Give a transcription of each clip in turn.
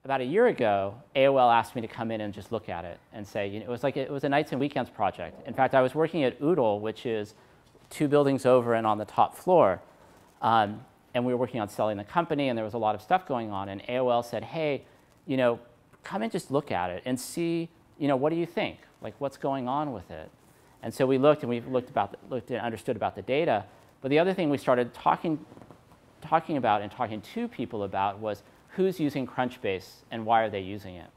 about a year ago, AOL asked me to come in and just look at it and say, you know, it was a nights and weekends project. In fact, I was working at Oodle, which is 2 buildings over and on the top floor. And we were working on selling the company, and there was a lot of stuff going on. And AOL said, hey, you know, come and just look at it and see, you know, what do you think? Like, what's going on with it? And so we looked, and we looked and understood about the data. But the other thing we started talking about and talking to people about was who's using Crunchbase and why are they using it.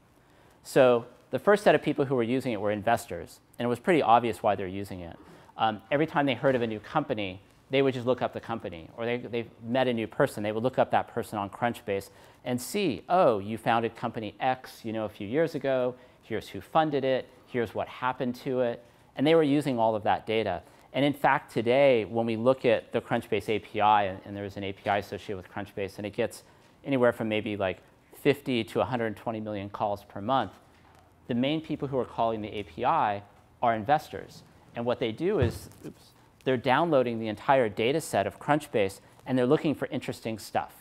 So the first set of people who were using it were investors, and it was pretty obvious why they're using it. Every time they heard of a new company, they would just look up the company, or they met a new person. They would look up that person on Crunchbase and see, oh, you founded company X, you know, a few years ago. Here's who funded it. Here's what happened to it. And they were using all of that data. And in fact, today, when we look at the Crunchbase API, and there's an API associated with Crunchbase, and it gets anywhere from maybe like 50 to 120 million calls per month, the main people who are calling the API are investors. And what they do is, they're downloading the entire data set of Crunchbase, and they're looking for interesting stuff.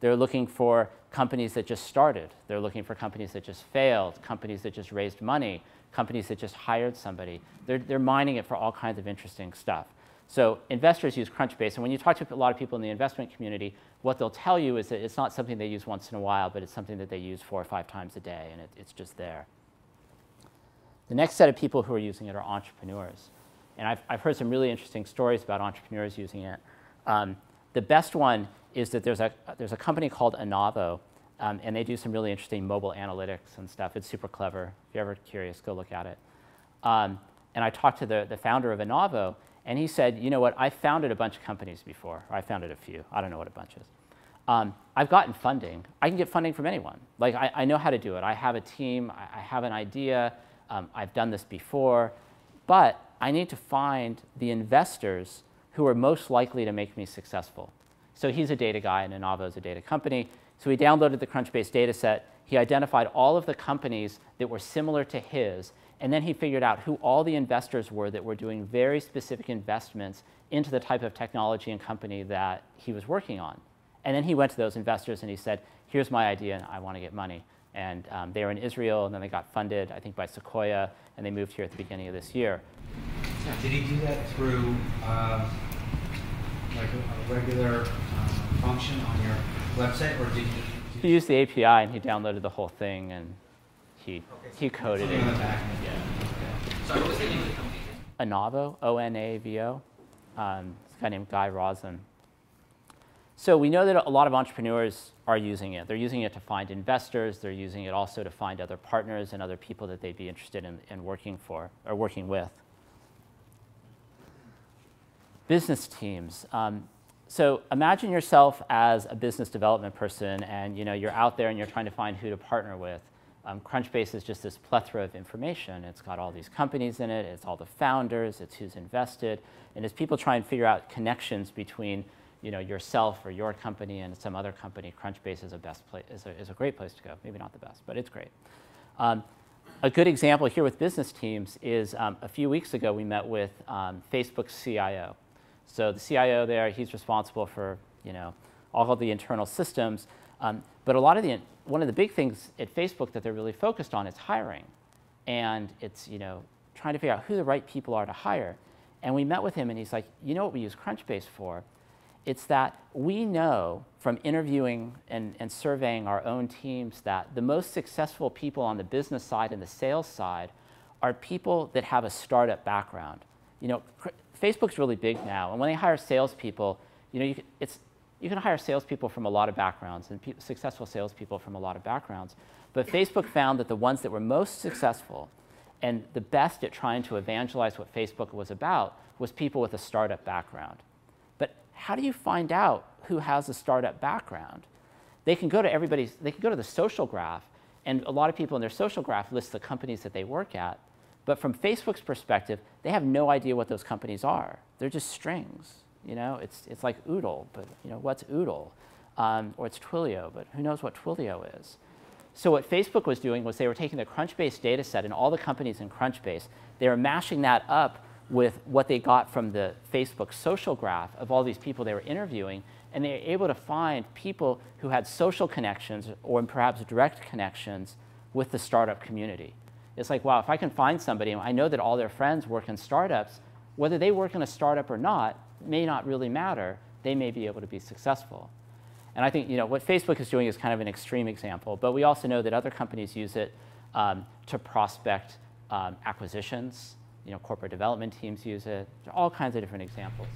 They're looking for companies that just started. They're looking for companies that just failed, companies that just raised money, companies that just hired somebody. They're mining it for all kinds of interesting stuff. So investors use Crunchbase, and when you talk to a lot of people in the investment community, what they'll tell you is that it's not something they use once in a while, but it's something that they use 4 or 5 times a day, and it's just there. The next set of people who are using it are entrepreneurs. And I've heard some really interesting stories about entrepreneurs using it. The best one is that there's a company called Inavo, and they do some really interesting mobile analytics and stuff. It's super clever. If you're ever curious, go look at it. And I talked to the founder of Inavo, and he said, you know what, I founded a bunch of companies before. Or I founded a few. I don't know what a bunch is. I've gotten funding. I can get funding from anyone. Like, I know how to do it. I have a team. I have an idea. I've done this before. But I need to find the investors who are most likely to make me successful. So he's a data guy, and Inavo is a data company. So he downloaded the Crunchbase data set. He identified all of the companies that were similar to his, and then he figured out who all the investors were that were doing very specific investments into the type of technology and company that he was working on. And then he went to those investors and he said, here's my idea, and I want to get money. And they were in Israel, and then they got funded, I think, by Sequoia, and they moved here at the beginning of this year. Did he do that through like a regular function on your website, or did you? He used the API, and he downloaded the whole thing, and he coded it. Yeah. Sorry, what was the name of the company? Inavo, O-N-A-V-O. It's a guy named Guy Rosen. So we know that a lot of entrepreneurs are using it. They're using it to find investors. They're using it also to find other partners and other people that they'd be interested in working for or working with. Business teams. So imagine yourself as a business development person, and you're out there and you're trying to find who to partner with. Crunchbase is just this plethora of information. It's got all these companies in it. It's all the founders. It's who's invested. And as people try and figure out connections between yourself or your company and some other company, Crunchbase is a great place to go. Maybe not the best, but it's great. A good example here with business teams is a few weeks ago we met with Facebook's CIO. So the CIO there, he's responsible for all of the internal systems. But one of the big things at Facebook that they're really focused on is hiring, and it's trying to figure out who the right people are to hire. And we met with him, and he's like, you know what we use Crunchbase for? It's that we know from interviewing and surveying our own teams that the most successful people on the business side and the sales side are people that have a startup background. Facebook's really big now, and when they hire salespeople, you can hire salespeople from a lot of backgrounds and successful salespeople from a lot of backgrounds. But Facebook found that the ones that were most successful and the best at trying to evangelize what Facebook was about was people with a startup background. But how do you find out who has a startup background? They can go to the social graph, and a lot of people in their social graph list the companies that they work at. But from Facebook's perspective, they have no idea what those companies are. They're just strings. It's like Oodle, but what's Oodle? Or it's Twilio, but who knows what Twilio is? So what Facebook was doing was they were taking the Crunchbase data set and all the companies in Crunchbase, they were mashing that up with what they got from the Facebook social graph of all these people they were interviewing, And they're able to find people who had social connections or perhaps direct connections with the startup community. It's like, wow, if I can find somebody, and I know that all their friends work in startups, whether they work in a startup or not may not really matter. They may be able to be successful. And I think what Facebook is doing is kind of an extreme example, but we also know that other companies use it to prospect acquisitions. Corporate development teams use it. There are all kinds of different examples.